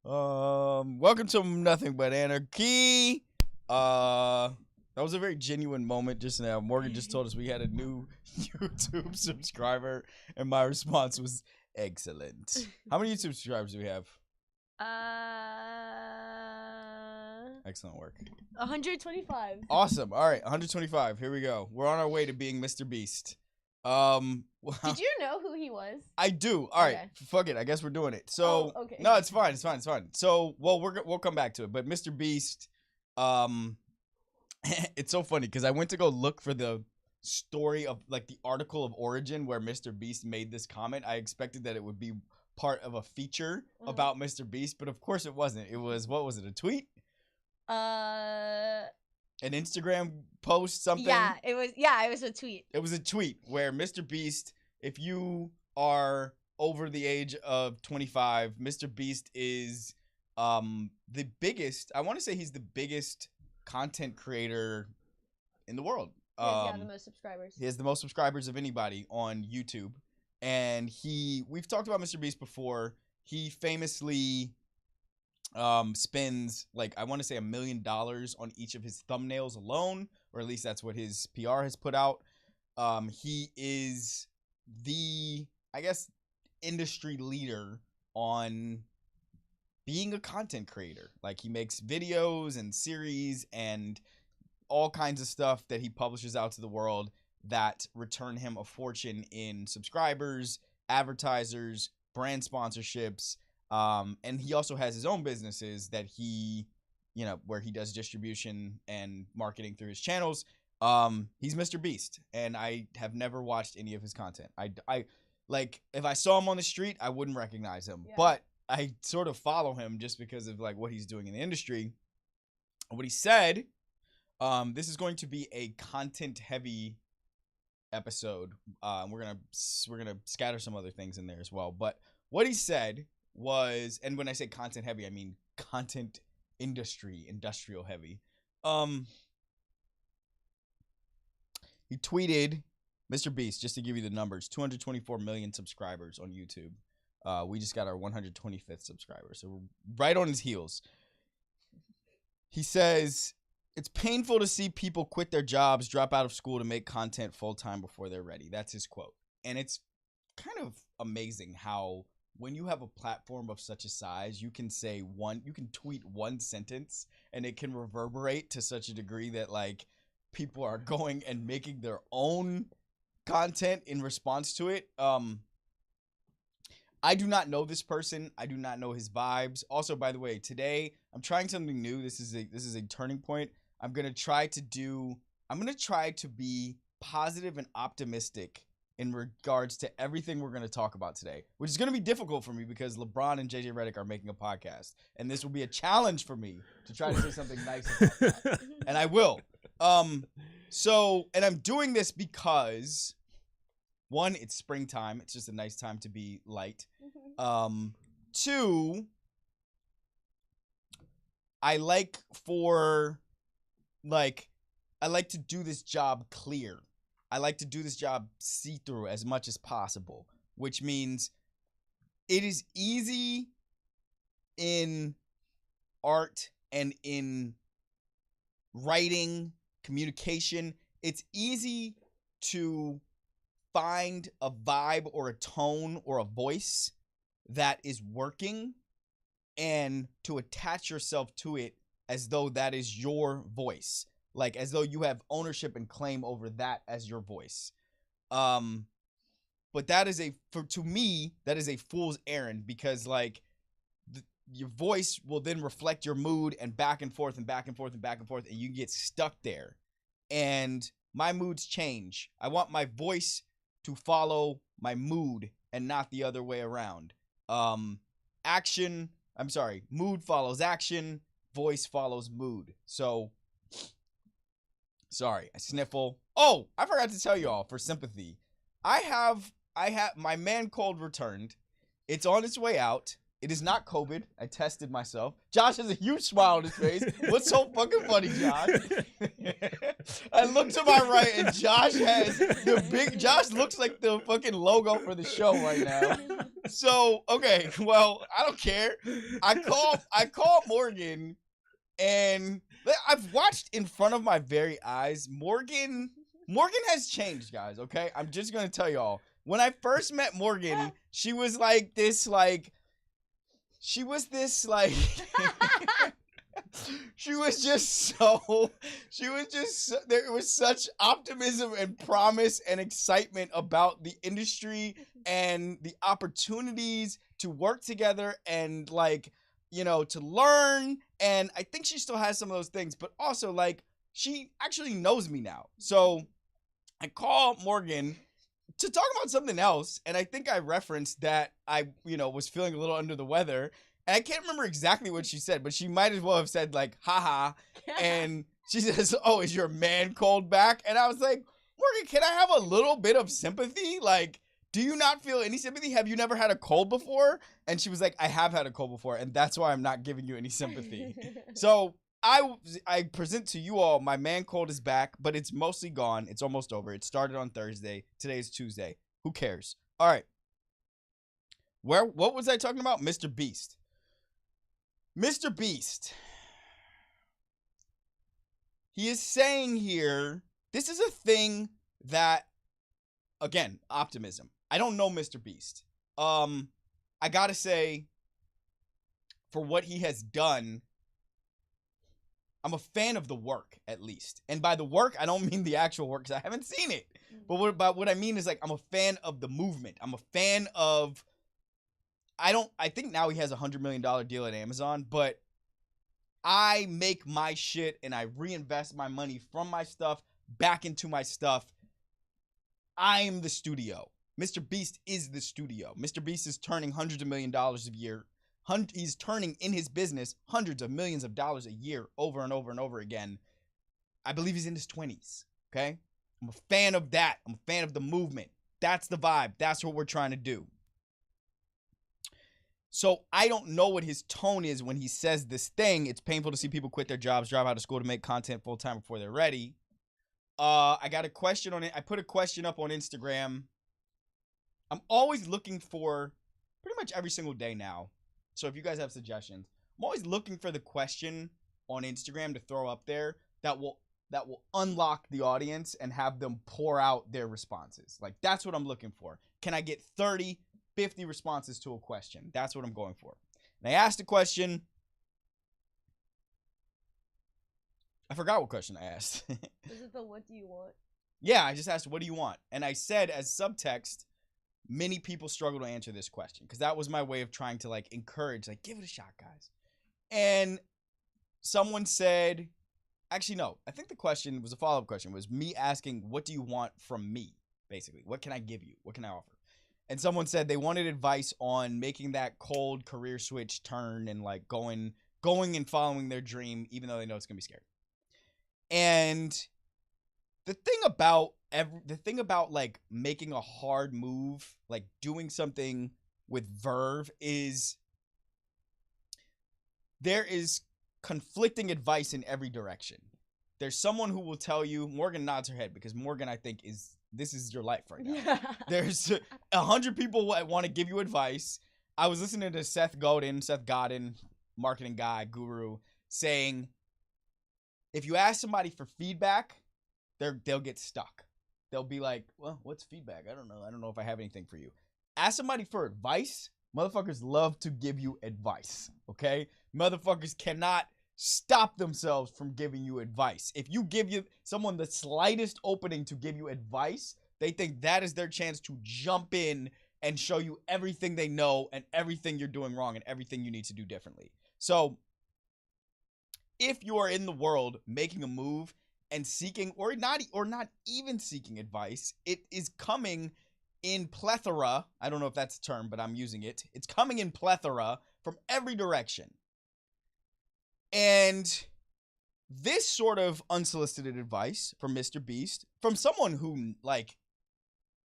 Welcome to Nothing But Anarchy. That was a very genuine moment just now. Morgan just told us we had a new YouTube subscriber, and my response was excellent. How many YouTube subscribers do we have? Excellent work. 125. Awesome. All right, 125. Here we go. We're on our way to being Mr. Beast. Did you know who he was? I do. All right. Okay. Fuck it. I guess we're doing it. So okay. No, it's fine. It's fine. So we'll come back to it. But Mr. Beast, it's so funny because I went to go look for the story of like the article of origin where Mr. Beast made this comment. I expected that it would be part of a feature about Mr. Beast, but of course it wasn't. It was, what was it? A tweet? An Instagram post, something? Yeah, it was a tweet. It was a tweet where Mr. Beast, if you are over the age of 25, Mr. Beast is the biggest, I want to say he's the biggest content creator in the world. The most subscribers. He has the most subscribers of anybody on YouTube. And we've talked about Mr. Beast before. He famously spends like, I want to say $1 million on each of his thumbnails alone, or at least that's what his PR has put out. He is the, I guess, industry leader on being a content creator. Like, he makes videos and series and all kinds of stuff that he publishes out to the world that return him a fortune in subscribers, advertisers, brand sponsorships. And he also has his own businesses that he, where he does distribution and marketing through his channels. He's Mr. Beast, and I have never watched any of his content. I like, if I saw him on the street, I wouldn't recognize him, but I sort of follow him just because of like what he's doing in the industry. What he said, this is going to be a content heavy episode. We're gonna scatter some other things in there as well. But what he said was, and when I say content heavy, I mean content industrial heavy. He tweeted, Mr. Beast, just to give you the numbers, 224 million subscribers on YouTube. We just got our 125th subscriber, so we're right on his heels. He says, it's painful to see people quit their jobs, drop out of school to make content full-time before they're ready. That's his quote. And it's kind of amazing how when you have a platform of such a size, you can tweet one sentence and it can reverberate to such a degree that like people are going and making their own content in response to it. I do not know this person. I do not know his vibes. Also, by the way, today I'm trying something new. This is a turning point. I'm going to try to be positive and optimistic in regards to everything we're going to talk about today, which is going to be difficult for me because LeBron and JJ Redick are making a podcast, and this will be a challenge for me to try to say something nice about that. And I will. And I'm doing this because, one, it's springtime. It's just a nice time to be light. Two, I like to do this job clear. I like to do this job see-through as much as possible, which means it is easy in art and in writing, communication. It's easy to find a vibe or a tone or a voice that is working and to attach yourself to it as though that is your voice. Like, as though you have ownership and claim over that as your voice. But that is to me, that is a fool's errand because, like, your voice will then reflect your mood and back and forth and back and forth and back and forth, and you get stuck there. And my moods change. I want my voice to follow my mood and not the other way around. Mood follows action, voice follows mood. So, sorry, I sniffle. Oh, I forgot to tell y'all for sympathy. I have my man cold returned. It's on its way out. It is not COVID. I tested myself. Josh has a huge smile on his face. What's so fucking funny, Josh? I look to my right and Josh looks like the fucking logo for the show right now. So, okay, well, I don't care. I call Morgan, and I've watched in front of my very eyes. Morgan has changed, guys, okay? I'm just going to tell y'all. When I first met Morgan, she was like this like she was this like she was just there was such optimism and promise and excitement about the industry and the opportunities to work together and like, you know, to learn. And I think she still has some of those things, but also like she actually knows me now. So I call Morgan to talk about something else, and I think I referenced that I, you know, was feeling a little under the weather. And I can't remember exactly what she said, but she might as well have said like, haha. And she says, oh, is your man cold back? And I was like, Morgan, can I have a little bit of sympathy? Like, do you not feel any sympathy? Have you never had a cold before? And she was like, I have had a cold before, and that's why I'm not giving you any sympathy. So I present to you all, my man cold is back, but it's mostly gone. It's almost over. It started on Thursday. Today is Tuesday. Who cares? All right. What was I talking about? Mr. Beast. Mr. Beast. He is saying here, this is a thing that, again, optimism. I don't know Mr. Beast. I gotta say, for what he has done, I'm a fan of the work, at least. And by the work, I don't mean the actual work, because I haven't seen it. But what I mean is, like, I'm a fan of the movement. I'm a fan of... I think now he has a $100 million deal at Amazon, but I make my shit and I reinvest my money from my stuff back into my stuff. I am the studio. Mr. Beast is the studio. Mr. Beast is turning hundreds of million dollars a year. He's turning in his business hundreds of millions of dollars a year over and over and over again. I believe he's in his 20s, okay? I'm a fan of that. I'm a fan of the movement. That's the vibe. That's what we're trying to do. So I don't know what his tone is when he says this thing. It's painful to see people quit their jobs, drop out of school to make content full-time before they're ready. I got a question on it. I put a question up on Instagram. I'm always looking for, pretty much every single day now, so if you guys have suggestions, I'm always looking for the question on Instagram to throw up there that will unlock the audience and have them pour out their responses. Like, that's what I'm looking for. Can I get 30, 50 responses to a question? That's what I'm going for. And I asked a question. I forgot what question I asked. Is it the what do you want? Yeah, I just asked, what do you want? And I said, as subtext, many people struggle to answer this question, because that was my way of trying to like encourage, like, give it a shot, guys. And someone said, actually, no, I think the question was a follow-up question, was me asking, what do you want from me? Basically, what can I give you? What can I offer? And someone said they wanted advice on making that cold career switch turn and like going and following their dream, even though they know it's gonna be scary. And the thing about like making a hard move, like doing something with verve, is there is conflicting advice in every direction. There's someone who will tell you, Morgan nods her head because Morgan, I think, this is your life right now. There's 100 people that want to give you advice. I was listening to Seth Godin, marketing guy, guru, saying, if you ask somebody for feedback, they'll get stuck. They'll be like, well, what's feedback? I don't know. I don't know if I have anything for you. Ask somebody for advice. Motherfuckers love to give you advice, okay? Motherfuckers cannot stop themselves from giving you advice. If you give someone the slightest opening to give you advice, they think that is their chance to jump in and show you everything they know and everything you're doing wrong and everything you need to do differently. So if you are in the world making a move and seeking or not even seeking advice, it is coming in plethora. I don't know if that's a term, but I'm using it. It's coming in plethora from every direction. And this sort of unsolicited advice from Mr. Beast, from someone who, like,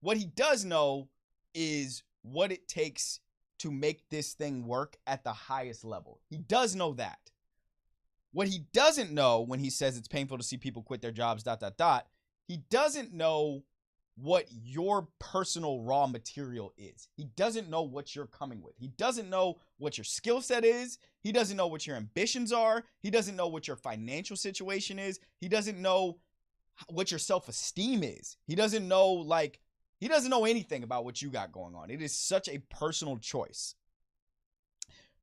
what he does know is what it takes to make this thing work at the highest level. He does know that. What he doesn't know when he says it's painful to see people quit their jobs, he doesn't know what your personal raw material is. He doesn't know what you're coming with. He doesn't know what your skill set is. He doesn't know what your ambitions are. He doesn't know what your financial situation is. He doesn't know what your self-esteem is. He doesn't know anything about what you got going on. It is such a personal choice.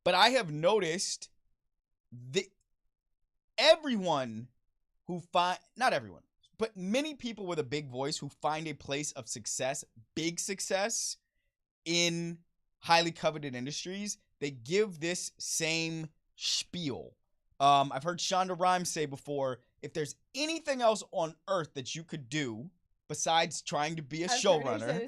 But I have noticed that not everyone, but many people with a big voice who find a place of success, big success in highly coveted industries, they give this same spiel. I've heard Shonda Rhimes say before, if there's anything else on earth that you could do besides trying to be a showrunner,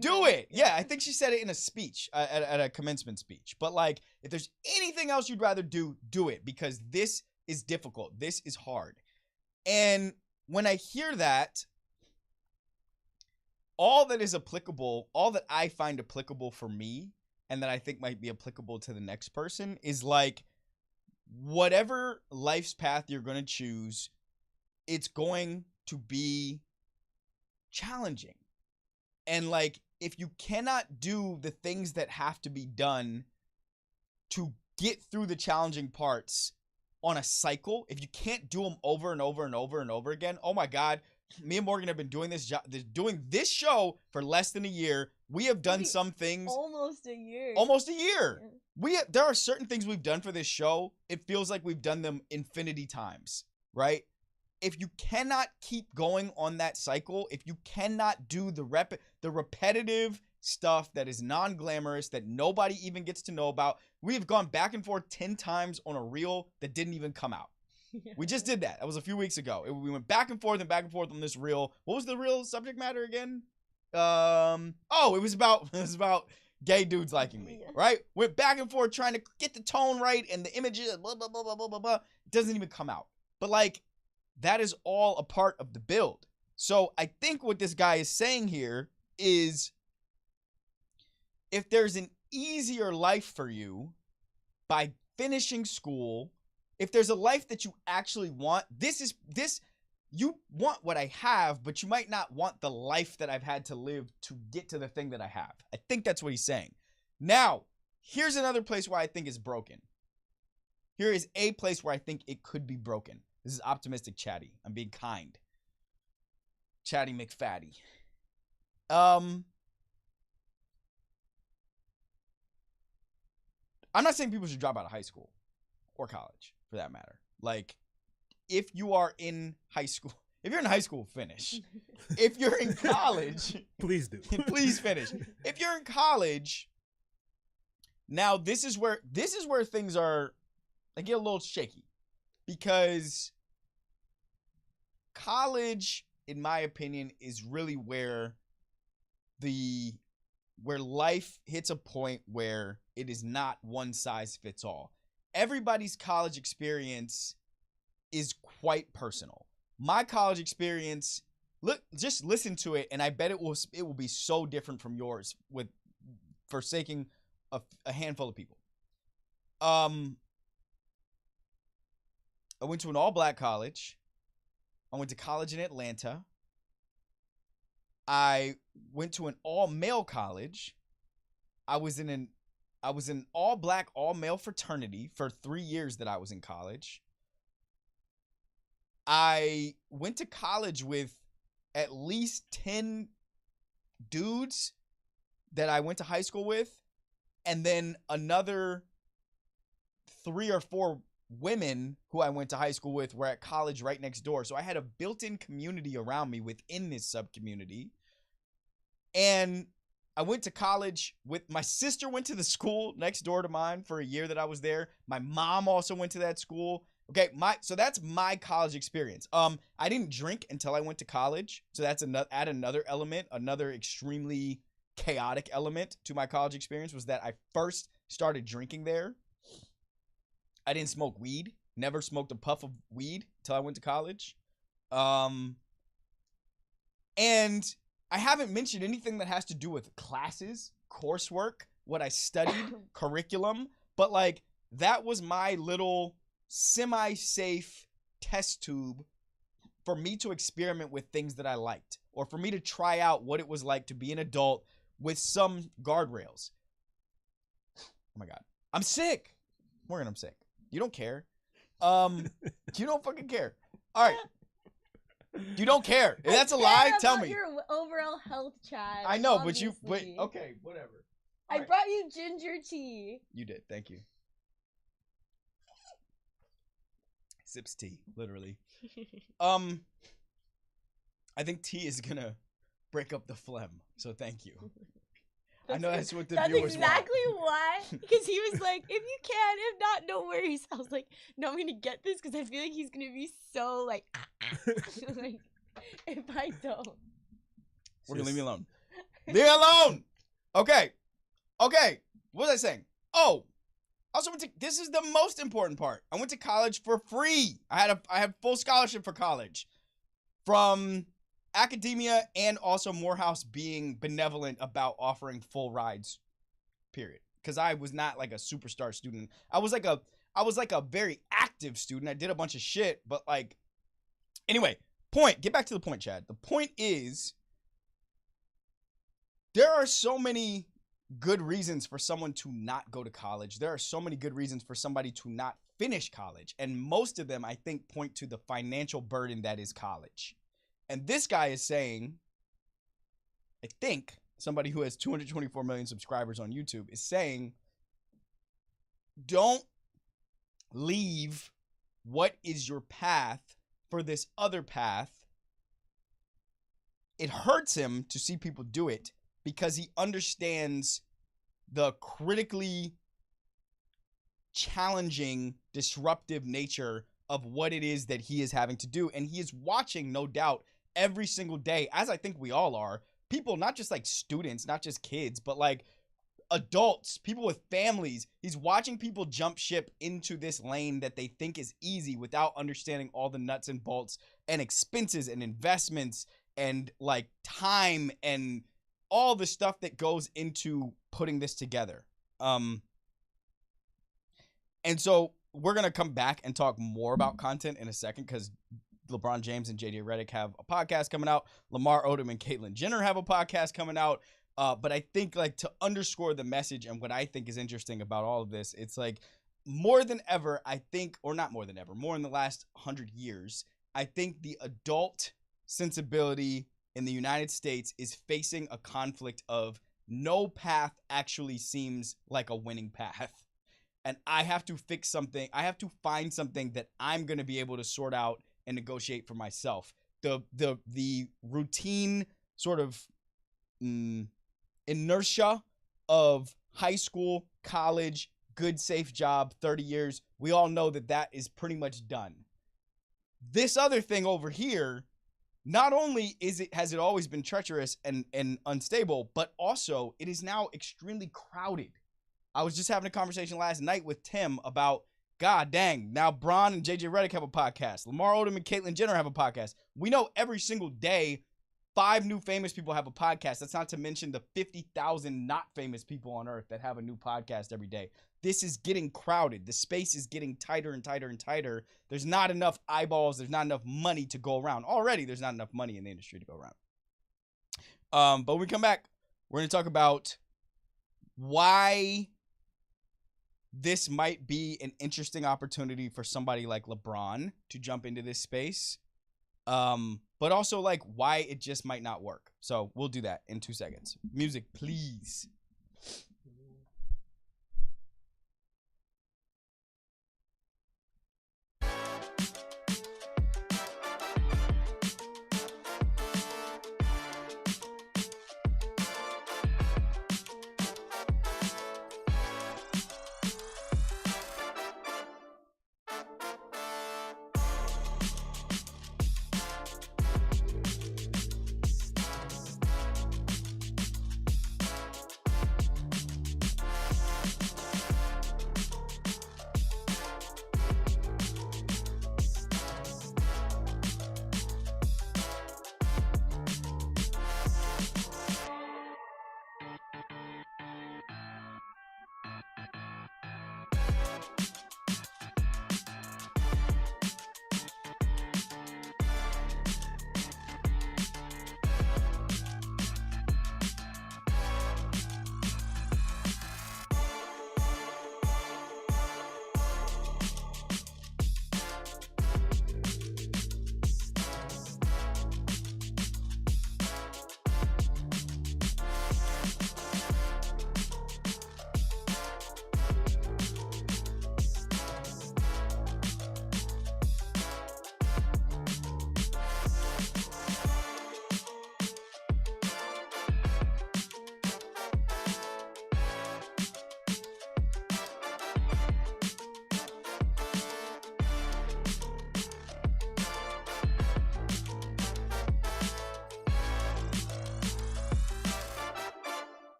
do it. Yeah, I think she said it in a speech, at a commencement speech. But like, if there's anything else you'd rather do, do it, because this is difficult. This is hard. And when I hear that, all that I find applicable for me, and that I think might be applicable to the next person, is like, whatever life's path you're going to choose, it's going to be challenging. And like, if you cannot do the things that have to be done to get through the challenging parts on a cycle, if you can't do them over and over and over and over again, oh my God, me and Morgan have been doing this show for less than a year. We have done some things almost a year. Yeah. There are certain things we've done for this show. It feels like we've done them infinity times, right? If you cannot keep going on that cycle, if you cannot do the repetitive stuff that is non-glamorous, that nobody even gets to know about. We have gone back and forth 10 times on a reel that didn't even come out. Yeah. We just did that. That was a few weeks ago. We went back and forth on this reel. What was the real subject matter again? It was about gay dudes liking me, right? Went back and forth trying to get the tone right and the images, blah, blah, blah, blah, blah, blah, blah. It doesn't even come out. But like, that is all a part of the build. So I think what this guy is saying here is, if there's an easier life for you by finishing school, if there's a life that you actually want, you want what I have, but you might not want the life that I've had to live to get to the thing that I have. I think that's what he's saying. Now, here's another place where I think it's broken. Here is a place where I think it could be broken. This is optimistic Chatty. I'm being kind. Chatty McFatty. I'm not saying people should drop out of high school or college, for that matter. Like, if you are in high school, finish. If you're in college, please do. Please finish. If you're in college, now this is where things are, they get a little shaky, because college, in my opinion, is really where life hits a point where it is not one size fits all. Everybody's college experience is quite personal. My college experience, just listen to it, and I bet it will be so different from yours, with forsaking a handful of people. I went to an all-black college. I went to college in Atlanta. I went to an all-male college. I was in an all-black, all-male fraternity for 3 years that I was in college. I went to college with at least 10 dudes that I went to high school with, and then another 3 or 4 women who I went to high school with were at college right next door. So I had a built-in community around me within this sub-community. And I went to college with, my sister went to the school next door to mine for a year that I was there. My mom also went to that school. Okay, so that's my college experience. I didn't drink until I went to college. So that's another element, another extremely chaotic element to my college experience, was that I first started drinking there. I didn't smoke weed. Never smoked a puff of weed until I went to college. And I haven't mentioned anything that has to do with classes, coursework, what I studied, curriculum. But like, that was my little semi-safe test tube for me to experiment with things that I liked, or for me to try out what it was like to be an adult with some guardrails. Oh my God. I'm sick. Morgan, I'm sick. You don't care. You don't fucking care. All right. You don't care. If that's a lie, tell me. Your overall health, Chad. I know, obviously. but okay, whatever. I brought you ginger tea. You did. Thank you. Sips tea, literally. I think tea is gonna break up the phlegm. So thank you. I know that's what the viewers want. That's exactly why. Because he was like, if you can, if not, no worries. I was like, no, I'm gonna get this because I feel like he's gonna be so like, like if I don't. We're gonna leave me alone. Leave me alone. Okay. What was I saying? Oh, I also went to. This is the most important part. I went to college for free. I had full scholarship for college, from academia and also Morehouse being benevolent about offering full rides. Period. Because I was not like a superstar student. I was like a very active student. I did a bunch of shit, but like, anyway. Get back to the point, Chad. The point is, there are so many good reasons for someone to not go to college. There are so many good reasons for somebody to not finish college. And most of them, I think, point to the financial burden that is college. And this guy is saying, I think, somebody who has 224 million subscribers on YouTube is saying, don't leave what is your path for this other path. It hurts him to see people do it because he understands the critically challenging, disruptive nature of what it is that he is having to do. And he is watching, no doubt, every single day, as I think we all are, people, not just like students, not just kids, but like adults, people with families. He's watching people jump ship into this lane that they think is easy without understanding all the nuts and bolts and expenses and investments and like time and all the stuff that goes into putting this together. And so we're going to come back and talk more about content in a second, because LeBron James and JJ Redick have a podcast coming out. Lamar Odom and Caitlyn Jenner have a podcast coming out. But I think, like, to underscore the message and what I think is interesting about all of this, it's like more than ever, I think, or not more than ever, more in the last 100 years, I think the adult sensibility in the United States is facing a conflict of no path actually seems like a winning path. And I have to fix something. I have to find something that I'm going to be able to sort out and negotiate for myself. The routine sort of inertia of high school, college, good, safe job, 30 years. We all know that is pretty much done. This other thing over here, not only has it always been treacherous and unstable, but also it is now extremely crowded. I was just having a conversation last night with Tim about, God dang, now Bron and JJ Redick have a podcast. Lamar Odom and Caitlyn Jenner have a podcast. We know every single day 5 new famous people have a podcast. That's not to mention the 50,000 not famous people on earth that have a new podcast every day. This is getting crowded. The space is getting tighter and tighter and tighter. There's not enough eyeballs. There's not enough money to go around. Already, there's not enough money in the industry to go around. But when we come back, we're going to talk about why this might be an interesting opportunity for somebody like LeBron to jump into this space. But also like why it just might not work. So we'll do that in 2 seconds. Music, please.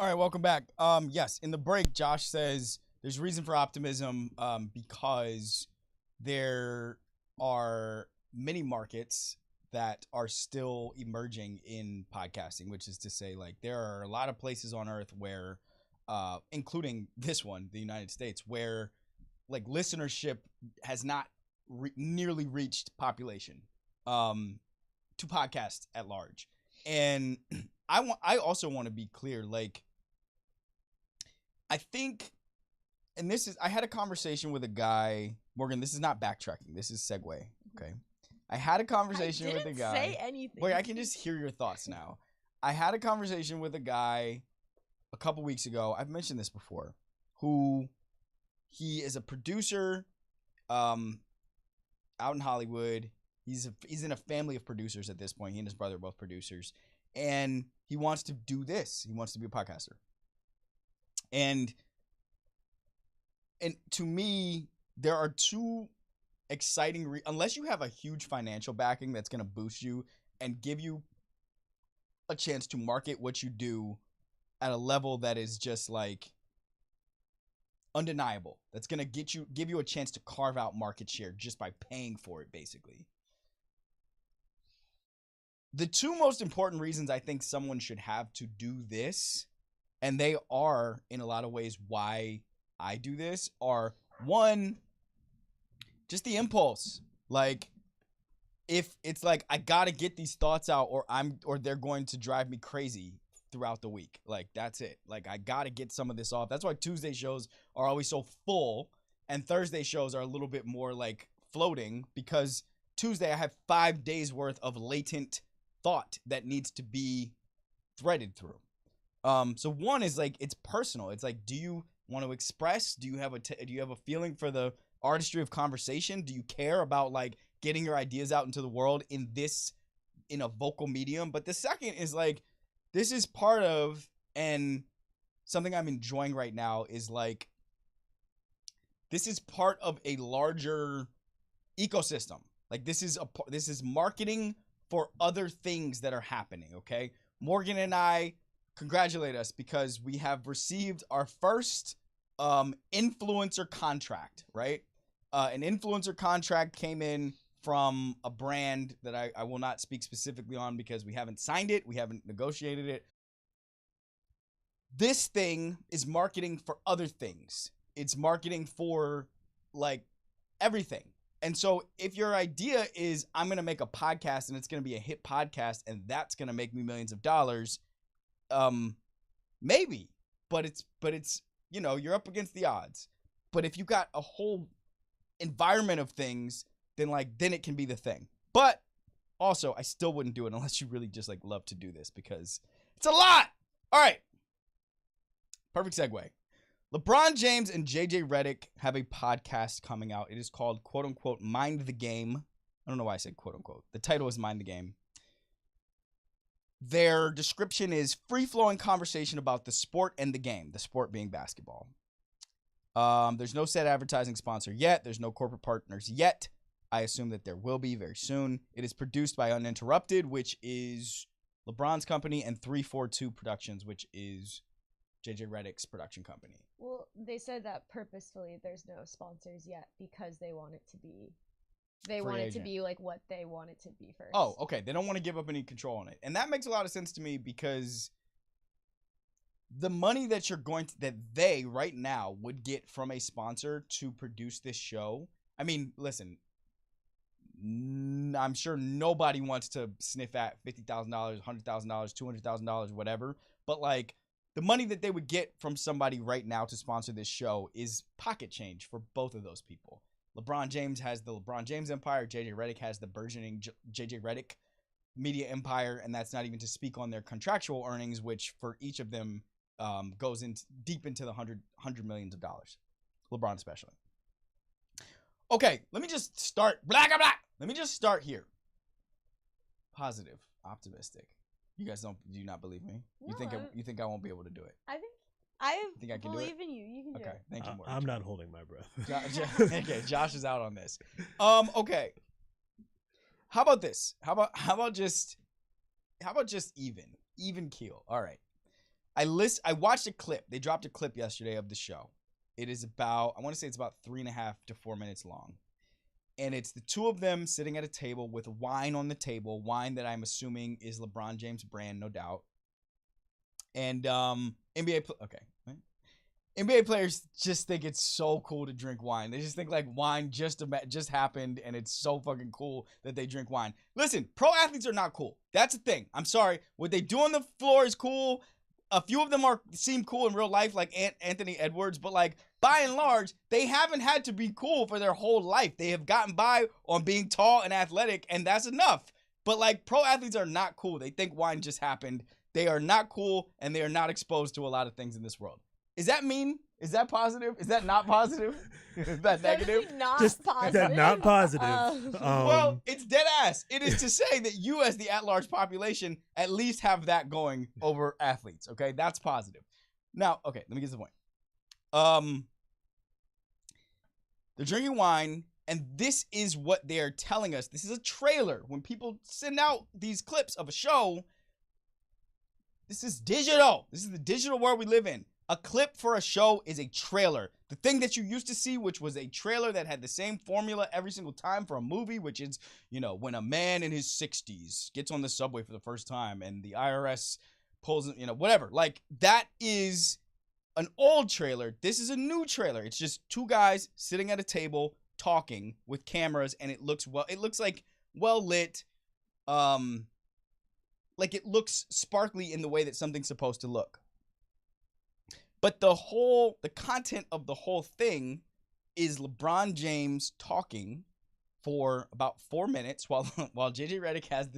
All right, welcome back. Yes, in the break, Josh says there's reason for optimism because there are many markets that are still emerging in podcasting, which is to say, like, there are a lot of places on earth where, including this one, the United States, where like listenership has not nearly reached population to podcasts at large. And I also want to be clear, like, I think, and this is, I had a conversation with a guy, Morgan, this is not backtracking. This is segue. Okay. I had a conversation with a guy. Say anything. Wait, I can just hear your thoughts now. I had a conversation with a guy a couple weeks ago. I've mentioned this before, who he is a producer, out in Hollywood. He's in a family of producers at this point. He and his brother are both producers, and he wants to do this. He wants to be a podcaster. And to me, there are two exciting unless you have a huge financial backing that's going to boost you and give you a chance to market what you do at a level that is just like undeniable. That's going to give you a chance to carve out market share just by paying for it, basically. The two most important reasons I think someone should have to do this, and they are in a lot of ways why I do this, are one, just the impulse. Like, if it's like I gotta get these thoughts out, or they're going to drive me crazy throughout the week. Like, that's it. Like, I gotta get some of this off. That's why Tuesday shows are always so full, and Thursday shows are a little bit more like floating, because Tuesday I have 5 days worth of latent thought that needs to be threaded through. So one is like, it's personal. It's like, do you want to express? Do you have a feeling for the artistry of conversation? Do you care about like getting your ideas out into the world in a vocal medium? But the second is like, this is part of, and something I'm enjoying right now is like, this is part of a larger ecosystem. Like, this is marketing for other things that are happening. Okay. Morgan and I congratulate us because we have received our first influencer contract, right? An influencer contract came in from a brand that I will not speak specifically on because we haven't signed it. We haven't negotiated it. This thing is marketing for other things. It's marketing for like everything. And so if your idea is I'm going to make a podcast and it's going to be a hit podcast and that's going to make me millions of dollars, maybe, but it's, you know, you're up against the odds. But if you got a whole environment of things, then it can be the thing. But also, I still wouldn't do it unless you really just like love to do this, because it's a lot. All right. Perfect segue. LeBron James and JJ Redick have a podcast coming out. It is called, quote unquote, Mind the Game. I don't know why I said quote unquote. The title is Mind the Game. Their description is free-flowing conversation about the sport and the game, the sport being basketball. There's no set advertising sponsor yet. There's no corporate partners yet. I assume that there will be very soon. It is produced by Uninterrupted, which is LeBron's company, and 342 Productions, which is JJ Redick's production company. Well, they said that purposefully there's no sponsors yet because they want it to be... They want it to be like what they want it to be first. Oh, okay. They don't want to give up any control on it. And that makes a lot of sense to me, because the money that that they right now would get from a sponsor to produce this show. I mean, listen, I'm sure nobody wants to sniff at $50,000, $100,000, $200,000, whatever. But like, the money that they would get from somebody right now to sponsor this show is pocket change for both of those people. LeBron James has the LeBron James empire. JJ Redick has the burgeoning JJ Redick media empire, and that's not even to speak on their contractual earnings, which for each of them goes deep into the hundred millions of dollars. LeBron especially. Okay, let me just start. Let me just start here. Positive, optimistic. You guys do you not believe me? No, you think I won't be able to do it? I think I can believe in you. You can do it. Okay, thank you, Morgan. I'm not holding my breath. Okay, Josh is out on this. Okay. How about this? How about just even keel? All right. I watched a clip. They dropped a clip yesterday of the show. It is about, I want to say it's about 3.5 to 4 minutes long. And it's the two of them sitting at a table with wine on the table. Wine that I'm assuming is LeBron James' brand, no doubt. And NBA players just think it's so cool to drink wine. They just think like wine just happened, and it's so fucking cool that they drink wine. Listen, pro athletes are not cool. That's the thing. I'm sorry. What they do on the floor is cool. A few of them seem cool in real life, like Anthony Edwards, but like by and large, they haven't had to be cool for their whole life. They have gotten by on being tall and athletic, and that's enough. But like pro athletes are not cool. They think wine just happened. They are not cool, and they are not exposed to a lot of things in this world. Is that mean? Is that positive? Is that not positive? Is that negative? Not positive. That not positive. Well, it's dead ass. It is to say that you, as the at-large population, at least have that going over athletes. Okay, that's positive. Now, okay, let me get to the point. They're drinking wine, and this is what they're telling us. This is a trailer. When people send out these clips of a show, this is digital. This is the digital world we live in. A clip for a show is a trailer. The thing that you used to see, which was a trailer that had the same formula every single time for a movie, which is, when a man in his 60s gets on the subway for the first time and the IRS pulls, whatever. Like, that is an old trailer. This is a new trailer. It's just two guys sitting at a table talking with cameras, and it looks like well lit. Like it looks sparkly in the way that something's supposed to look. But the content of the whole thing is LeBron James talking for about 4 minutes while JJ Redick has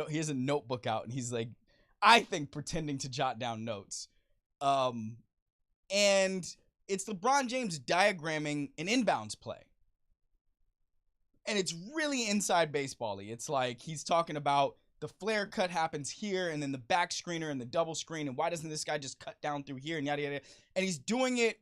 he has a notebook out, and he's like, I think, pretending to jot down notes. And it's LeBron James diagramming an inbounds play. And it's really inside baseball-y. It's like he's talking about the flare cut happens here, and then the back screener and the double screen, and why doesn't this guy just cut down through here, and yada yada. And he's doing it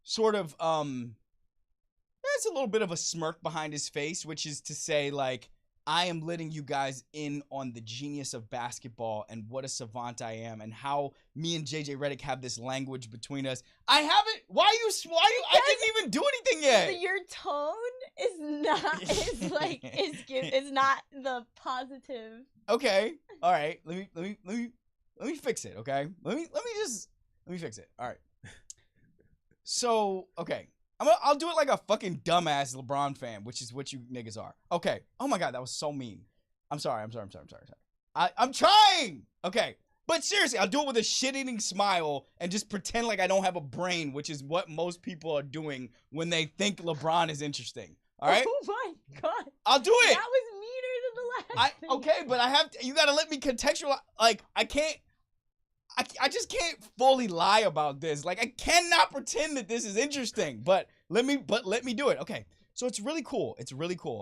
sort of there's a little bit of a smirk behind his face, which is to say, like, I am letting you guys in on the genius of basketball and what a savant I am, and how me and JJ Redick have this language between us. I haven't. Why you? I didn't even do anything yet. Your tone is not the positive. Okay. All right. Let me fix it. Okay. Let me fix it. All right. So, okay. I'll do it like a fucking dumbass LeBron fan, which is what you niggas are. Okay. Oh my God, that was so mean. I'm sorry. I'm trying. Okay. But seriously, I'll do it with a shit-eating smile and just pretend like I don't have a brain, which is what most people are doing when they think LeBron is interesting. All right? Oh my God. I'll do it. That was meaner than the last thing. Okay, but you gotta let me contextualize. Like, I just can't fully lie about this. Like, I cannot pretend that this is interesting, but let me do it. Okay. So it's really cool.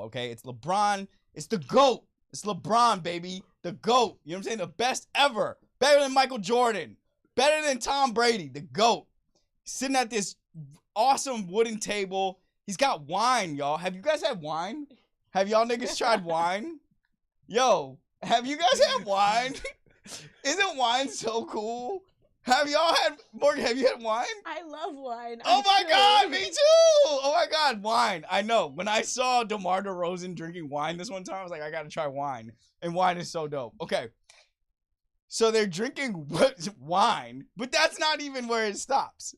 Okay. It's LeBron. It's the GOAT. It's LeBron, baby. The GOAT. You know what I'm saying? The best ever. Better than Michael Jordan. Better than Tom Brady. The GOAT. Sitting at this awesome wooden table. He's got wine, y'all. Have you guys had wine? Have y'all niggas tried wine? Yo, have you guys had wine? Isn't wine so cool? Morgan, have you had wine? I love wine. Oh my God, me too! Oh my God, wine. I know. When I saw DeMar DeRozan drinking wine this one time, I was like, I gotta try wine. And wine is so dope. Okay. So they're drinking wine, but that's not even where it stops.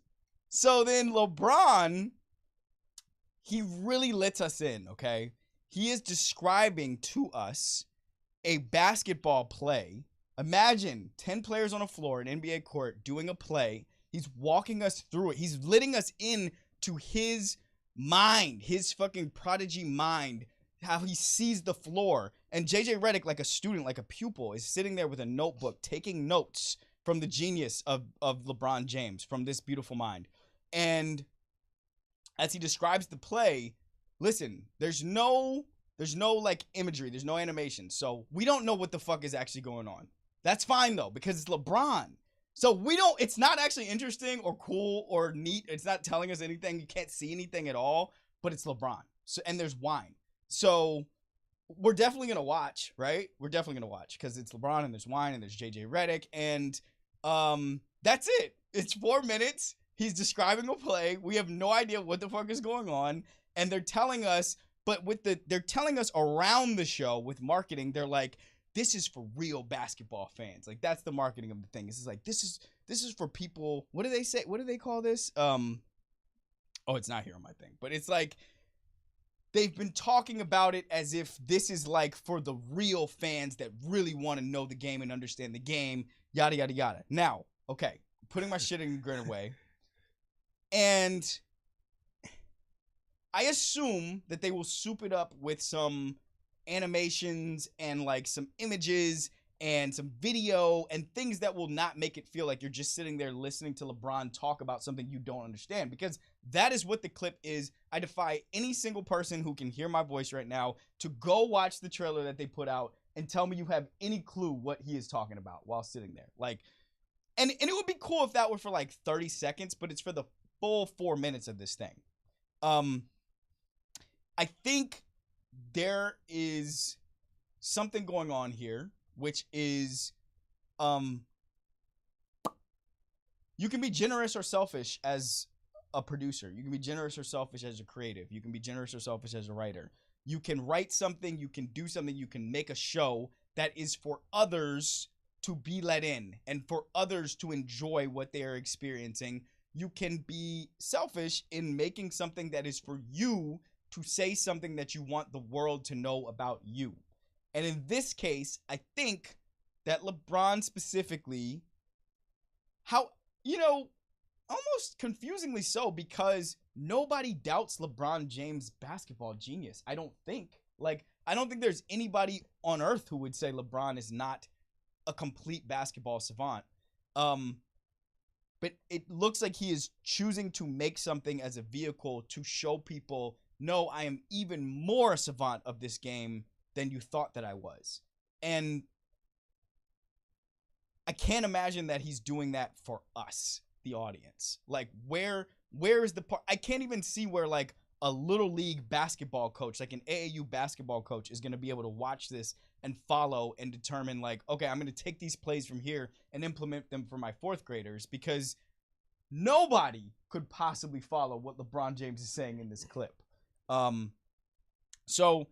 So then LeBron, he really lets us in, okay? He is describing to us a basketball play. Imagine 10 players on a floor, an NBA court, doing a play. He's walking us through it. He's letting us in to his mind, his fucking prodigy mind, how he sees the floor. And JJ Redick, like a student, like a pupil, is sitting there with a notebook, taking notes from the genius of LeBron James, from this beautiful mind. And as he describes the play, listen, there's no like imagery, there's no animation. So we don't know what the fuck is actually going on. That's fine though, because it's LeBron. So it's not actually interesting or cool or neat. It's not telling us anything. You can't see anything at all, but it's LeBron. So, and there's wine. So we're definitely going to watch, right? We're definitely going to watch because it's LeBron and there's wine and there's JJ Redick. And That's it. It's 4 minutes. He's describing a play. We have no idea what the fuck is going on, and they're telling us, but they're telling us around the show with marketing. They're like, this is for real basketball fans. Like, that's the marketing of the thing. This is like, this is for people. What do they say? What do they call this? Oh, it's not here on my thing, but it's like they've been talking about it as if this is like for the real fans that really want to know the game and understand the game. Yada yada yada. Now, okay, putting my shit in grin away, and I assume that they will soup it up with some animations and like some images and some video and things that will not make it feel like you're just sitting there listening to LeBron talk about something you don't understand, because that is what the clip is. I defy any single person who can hear my voice right now to go watch the trailer that they put out and tell me you have any clue what he is talking about while sitting there. Like, and it would be cool if that were for like 30 seconds, but it's for the full 4 minutes of this thing. I think there is something going on here, which is, you can be generous or selfish as a producer. You can be generous or selfish as a creative. You can be generous or selfish as a writer. You can write something, you can do something, you can make a show that is for others to be let in and for others to enjoy what they are experiencing. You can be selfish in making something that is for you to say something that you want the world to know about you. And in this case, I think that LeBron specifically, almost confusingly so, because nobody doubts LeBron James' basketball genius. I don't think there's anybody on earth who would say LeBron is not a complete basketball savant. But it looks like he is choosing to make something as a vehicle to show people, no, I am even more a savant of this game than you thought that I was. And I can't imagine that he's doing that for us, the audience. Like, where is the part? I can't even see where like a little league basketball coach, like an AAU basketball coach, is going to be able to watch this and follow and determine like, okay, I'm going to take these plays from here and implement them for my fourth graders, because nobody could possibly follow what LeBron James is saying in this clip. So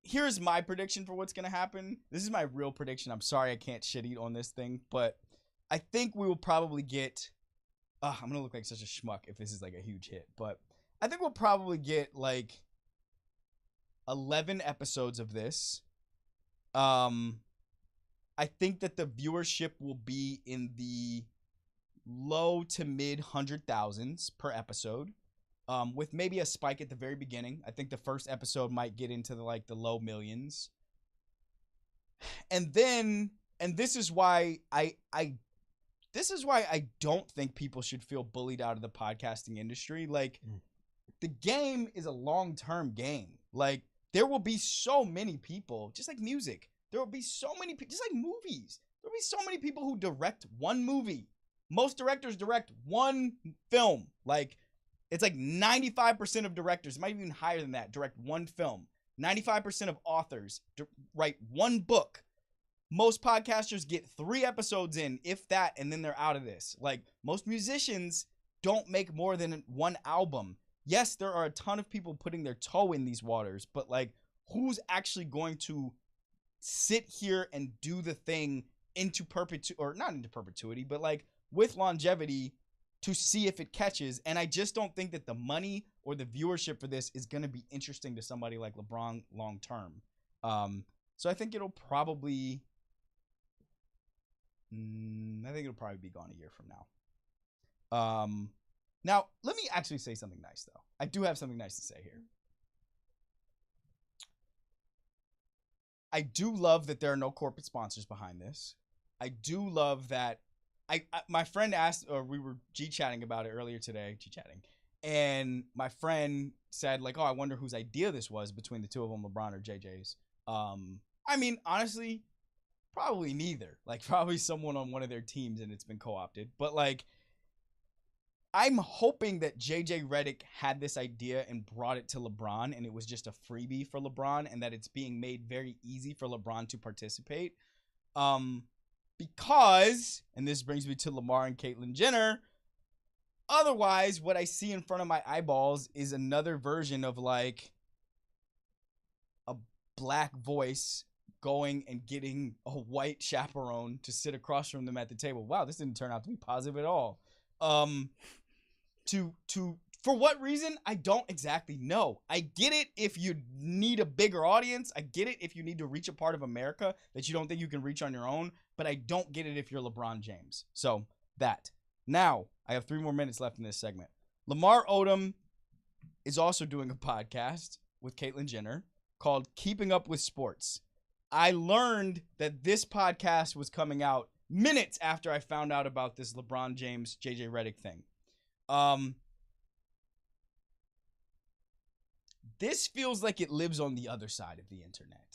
here's my prediction for what's going to happen. This is my real prediction. I'm sorry I can't shit eat on this thing, but I think we will probably get, I'm going to look like such a schmuck if this is like a huge hit, but I think we'll probably get like 11 episodes of this. I think that the viewership will be in the low to mid 100,000s per episode. With maybe a spike at the very beginning. I think the first episode might get into the low millions. And this is why I don't think people should feel bullied out of the podcasting industry. Like, the game is a long-term game. Like, there will be so many people, just like music. There will be so many people, just like movies. There will be so many people who direct one movie. Most directors direct one film. Like, it's like 95% of directors, might even higher than that, direct one film. 95% of authors write one book. Most podcasters get 3 episodes in, if that, and then they're out of this. Like, most musicians don't make more than one album. Yes, there are a ton of people putting their toe in these waters, but like, who's actually going to sit here and do the thing into perpetuity, or not into perpetuity, but like with longevity, to see if it catches? And I just don't think that the money or the viewership for this is going to be interesting to somebody like LeBron long term. So I think it'll probably be gone a year from now. Now, let me actually say something nice, though. I do have something nice to say here. I do love that there are no corporate sponsors behind this. I do love that my friend asked, or we were G-chatting about it earlier today, and my friend said, like, oh, I wonder whose idea this was between the two of them, LeBron or JJ's. I mean, honestly, probably neither. Like, probably someone on one of their teams and it's been co-opted. But, like, I'm hoping that JJ Redick had this idea and brought it to LeBron, and it was just a freebie for LeBron, and that it's being made very easy for LeBron to participate. because, and this brings me to Lamar and Caitlyn Jenner, otherwise what I see in front of my eyeballs is another version of like a black voice going and getting a white chaperone to sit across from them at the table. Wow, this didn't turn out to be positive at all. For what reason? I don't exactly know. I get it if you need a bigger audience. I get it if you need to reach a part of America that you don't think you can reach on your own, but I don't get it if you're LeBron James. So that. Now, I have 3 more minutes left in this segment. Lamar Odom is also doing a podcast with Caitlyn Jenner called Keeping Up with Sports. I learned that this podcast was coming out minutes after I found out about this LeBron James, JJ Redick thing. This feels like it lives on the other side of the internet.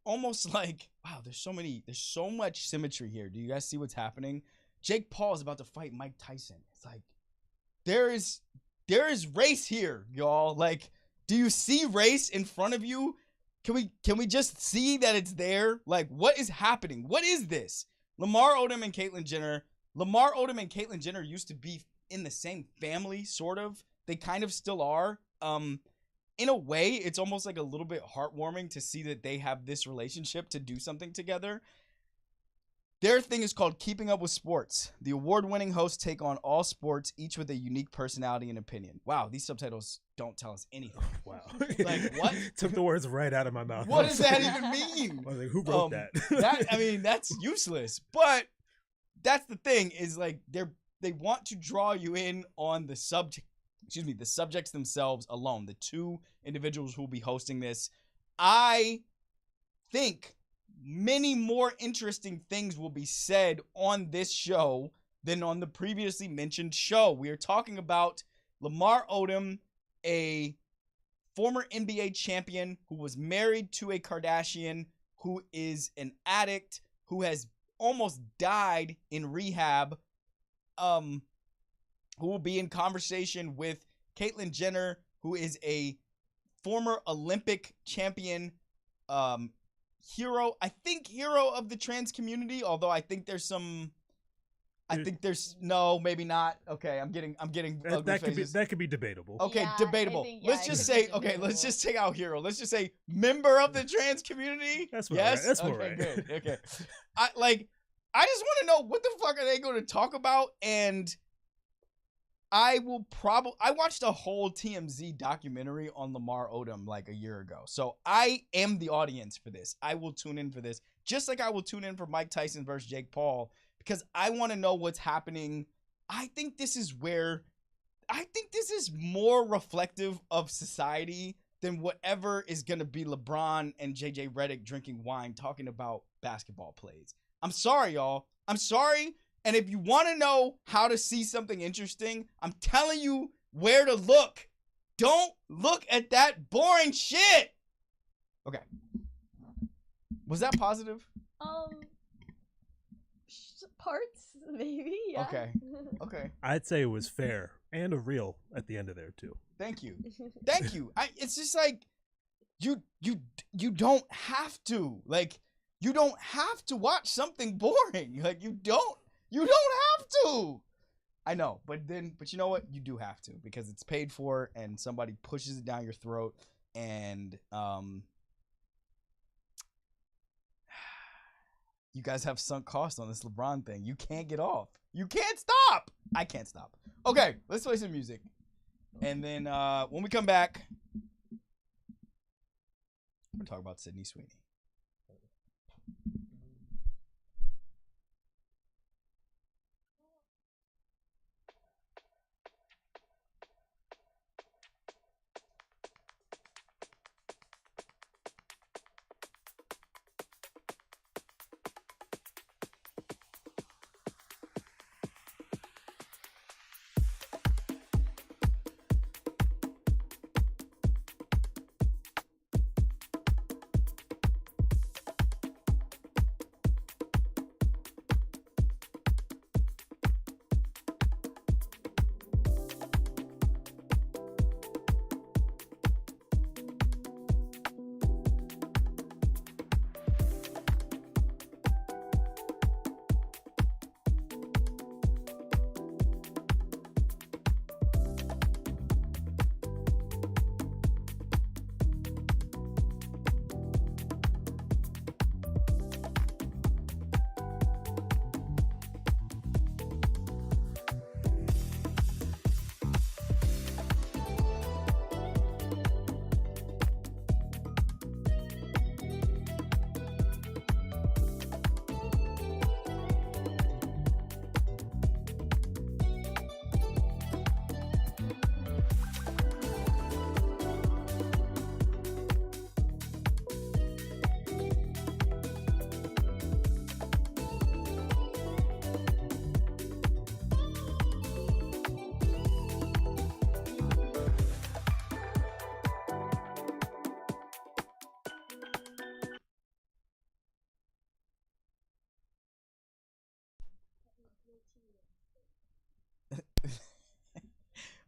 Almost like, wow, there's so much symmetry here. Do you guys see what's happening? Jake Paul is about to fight Mike Tyson. It's like, there is race here, y'all. Like, do you see race in front of you? Can we just see that it's there? Like, what is happening? What is this? Lamar Odom and Caitlyn Jenner. Lamar Odom and Caitlyn Jenner used to be in the same family, sort of. They kind of still are. In a way, it's almost like a little bit heartwarming to see that they have this relationship to do something together. Their thing is called Keeping Up with Sports. The award-winning hosts take on all sports, each with a unique personality and opinion. Wow, these subtitles don't tell us anything. Wow. Like, what? Took the words right out of my mouth. What does that even mean? I was like, who wrote that? That's useless. But that's the thing, is like they want to draw you in on the subjects themselves alone. The 2 individuals who will be hosting this. I think many more interesting things will be said on this show than on the previously mentioned show. We are talking about Lamar Odom, a former NBA champion who was married to a Kardashian, who is an addict, who has almost died in rehab, who will be in conversation with Caitlyn Jenner, who is a former Olympic champion, hero of the trans community, although I think there's no, maybe not. Okay, I'm getting that could be debatable. Okay, Yeah, debatable. Let's just say let's just take out hero. Let's just say member of the trans community. That's right. Yes, that's more right. Good. Okay. I just want to know what the fuck are they going to talk about, and I watched a whole TMZ documentary on Lamar Odom like a year ago. So I am the audience for this. I will tune in for this, just like I will tune in for Mike Tyson versus Jake Paul, because I want to know what's happening. I think this is more reflective of society than whatever is going to be LeBron and JJ Redick drinking wine talking about basketball plays. I'm sorry, y'all. I'm sorry. And if you want to know how to see something interesting, I'm telling you where to look. Don't look at that boring shit. Okay. Was that positive? Parts, maybe, yeah. Okay. I'd say it was fair and real at the end of there too. Thank you. It's just like, you don't have to. Like, you don't have to watch something boring. Like, you don't have to. I know, but you know what? You do have to, because it's paid for and somebody pushes it down your throat, and you guys have sunk cost on this LeBron thing. You can't get off. You can't stop. I can't stop. Okay, let's play some music. And then when we come back, we're going to talk about Sydney Sweeney.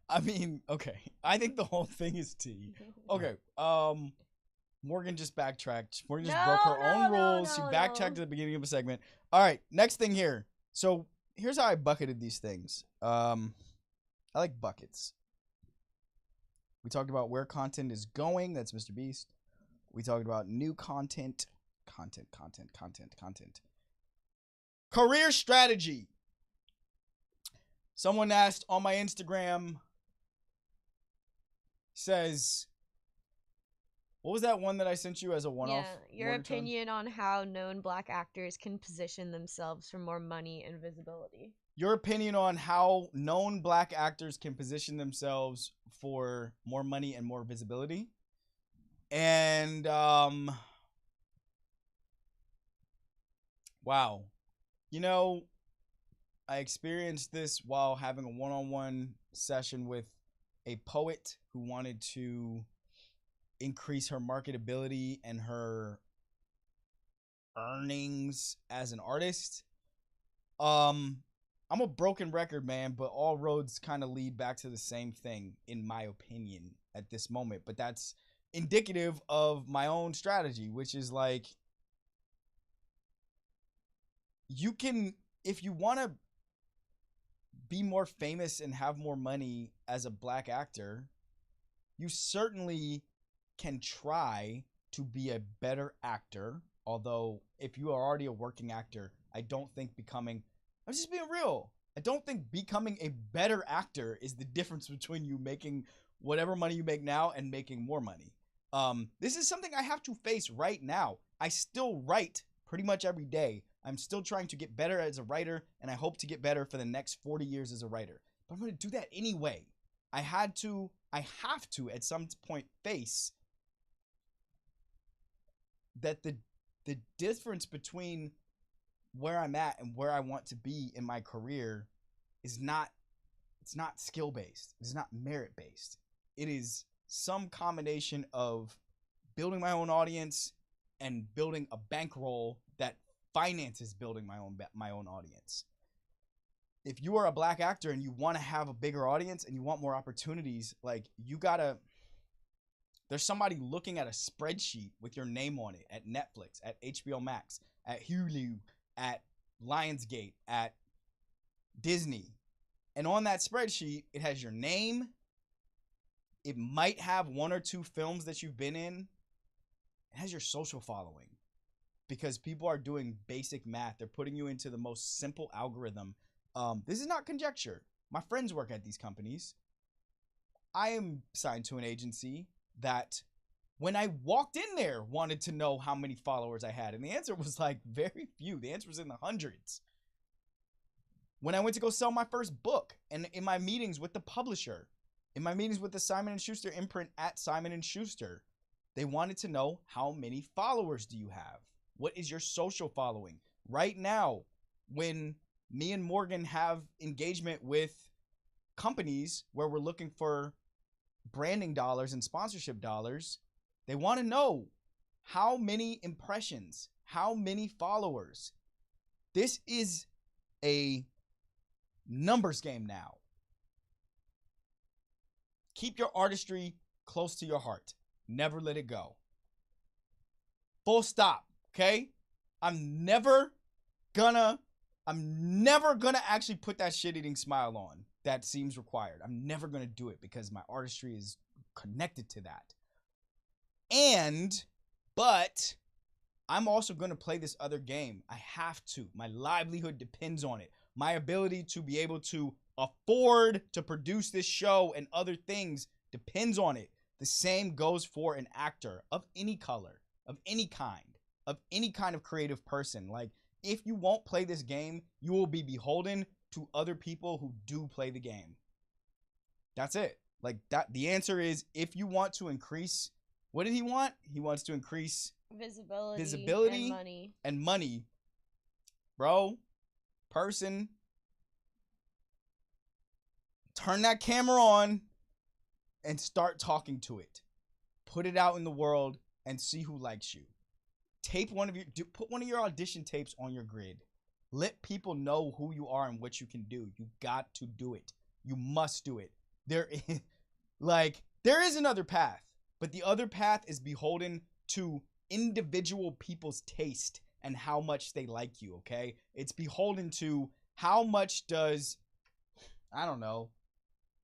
I mean, okay. I think the whole thing is tea. Okay. Morgan just backtracked. Morgan just broke her own rules. She backtracked at the beginning of a segment. All right, next thing here. So here's how I bucketed these things. I like buckets. We talked about where content is going. That's Mr. Beast. We talked about new content. Career strategy. Someone asked on my Instagram, says, what was that one that I sent you as a one-off? Yeah, your opinion on how known black actors can position themselves for more money and visibility. Your opinion on how known black actors can position themselves for more money and more visibility. And, wow. You know, I experienced this while having a one-on-one session with a poet who wanted to increase her marketability and her earnings as an artist. I'm a broken record, man, but all roads kind of lead back to the same thing, in my opinion, at this moment. But that's indicative of my own strategy, which is like, you can, if you want to be more famous and have more money as a black actor, you certainly can try to be a better actor. Although if you are already a working actor, I don't think I'm just being real, I don't think becoming a better actor is the difference between you making whatever money you make now and making more money. This is something I have to face right now. I still write pretty much every day. I'm still trying to get better as a writer, and I hope to get better for the next 40 years as a writer. But I'm going to do that anyway. I have to at some point face that the difference between where I'm at and where I want to be in my career is not, it's not skill based. It's not merit based. It is some combination of building my own audience and building a bankroll that finances building my own audience. If you are a black actor and you want to have a bigger audience and you want more opportunities, like, you gotta, there's somebody looking at a spreadsheet with your name on it at Netflix, at HBO Max, at Hulu, at Lionsgate, at Disney. And on that spreadsheet, it has your name. It might have one or two films that you've been in. It has your social following. Because people are doing basic math. They're putting you into the most simple algorithm. This is not conjecture. My friends work at these companies. I am signed to an agency that, when I walked in there, wanted to know how many followers I had. And the answer was like very few. The answer was in the hundreds. When I went to go sell my first book, and in my meetings with the publisher, in my meetings with the Simon & Schuster imprint at Simon & Schuster, they wanted to know, how many followers do you have? What is your social following? Right now, when me and Morgan have engagement with companies where we're looking for branding dollars and sponsorship dollars, they want to know how many impressions, how many followers. This is a numbers game now. Keep your artistry close to your heart. Never let it go. Full stop. Okay? I'm never gonna actually put that shit-eating smile on that seems required. I'm never gonna do it because my artistry is connected to that. But I'm also gonna play this other game. I have to. My livelihood depends on it. My ability to be able to afford to produce this show and other things depends on it. The same goes for an actor of any color, of any kind of creative person. Like, if you won't play this game, you will be beholden to other people who do play the game. That's it. Like, that, the answer is, if you want to increase, what did he want? He wants to increase visibility and money. Bro, person, turn that camera on and start talking to it. Put it out in the world and see who likes you. Put one of your audition tapes on your grid. Let people know who you are and what you can do. You got to do it. You must do it. There is, like, there is another path, but the other path is beholden to individual people's taste and how much they like you, okay? It's beholden to how much does, I don't know,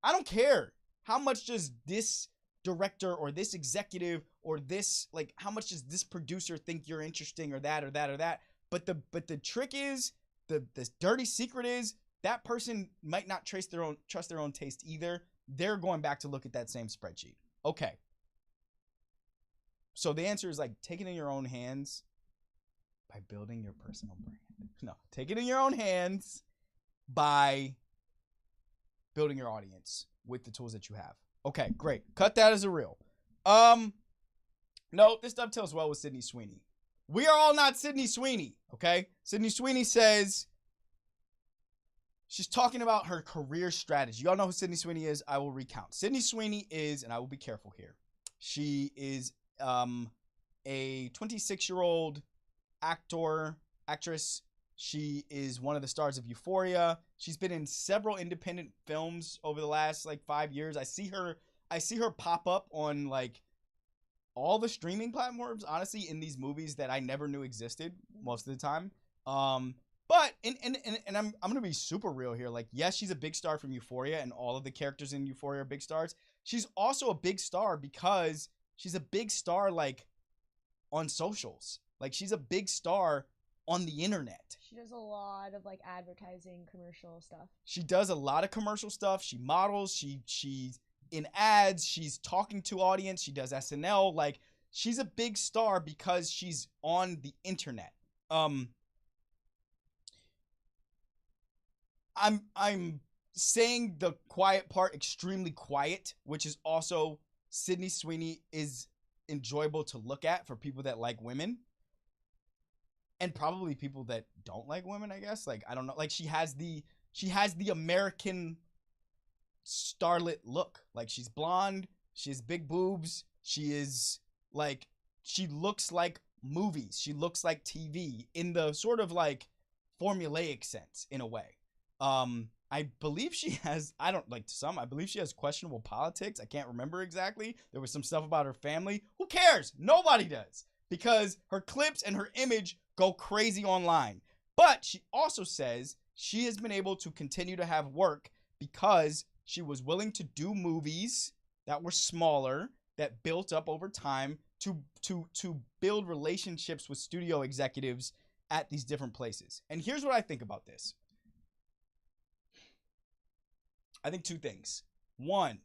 I don't care. How much does this director or this executive or this, like, how much does this producer think you're interesting or that or that or that? But the trick is, the dirty secret is, that person might not trust their own taste either. They're going back to look at that same spreadsheet. Okay. So the answer is, like, take it in your own hands by building your personal brand. No, take it in your own hands by building your audience with the tools that you have. Okay, great. Cut that as a reel. No, this dovetails well with Sydney Sweeney. We are all not Sydney Sweeney, okay? Sydney Sweeney says, she's talking about her career strategy. Y'all know who Sydney Sweeney is. I will recount. Sydney Sweeney is, and I will be careful here, she is a 26-year-old actress. She is one of the stars of Euphoria. She's been in several independent films over the last, like, 5 years. I see her pop up on, like, all the streaming platforms, honestly, in these movies that I never knew existed most of the time. But I'm gonna be super real here. Like, yes, she's a big star from Euphoria, and all of the characters in Euphoria are big stars. She's also a big star because she's a big star, like, on socials. Like, she's a big star on the internet. She does a lot of, like, advertising, commercial stuff. She does a lot of commercial stuff. She models. She's in ads. She's talking to audience. She does SNL. Like, she's a big star because she's on the internet. I'm saying the quiet part extremely quiet, which is also Sydney Sweeney is enjoyable to look at for people that like women. And probably people that don't like women, I guess. Like, I don't know. Like, she has the American starlet look. Like, she's blonde. She has big boobs. She is, like, she looks like movies. She looks like TV in the sort of, like, formulaic sense, in a way. I believe she has, I believe she has questionable politics. I can't remember exactly. There was some stuff about her family. Who cares? Nobody does. Because her clips and her image go crazy online. But she also says she has been able to continue to have work because she was willing to do movies that were smaller, that built up over time to build relationships with studio executives at these different places. And here's what I think about this. I think two things. One,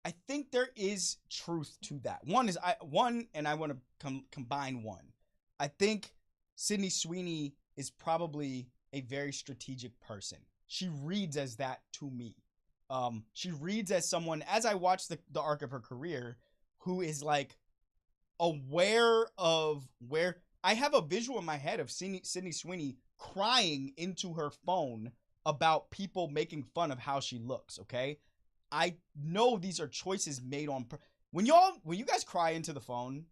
I think there is truth to that. And I want to combine one. I think Sydney Sweeney is probably a very strategic person. She reads as that to me. She reads as someone, as I watch the arc of her career, who is, like, aware of where, I have a visual in my head of Sydney Sweeney crying into her phone about people making fun of how she looks, okay? I know these are choices made on when you guys cry into the phone,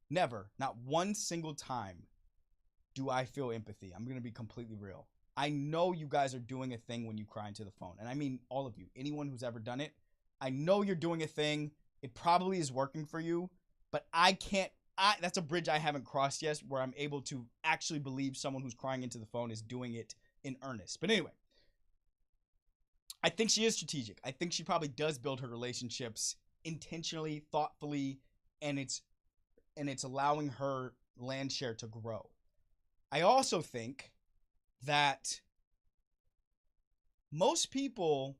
never, not one single time do I feel empathy. I'm going to be completely real. I know you guys are doing a thing when you cry into the phone. And I mean all of you, anyone who's ever done it. I know you're doing a thing. It probably is working for you, but that's a bridge I haven't crossed yet where I'm able to actually believe someone who's crying into the phone is doing it in earnest. But anyway, I think she is strategic. I think she probably does build her relationships intentionally, thoughtfully, and it's allowing her land share to grow. I also think that most people,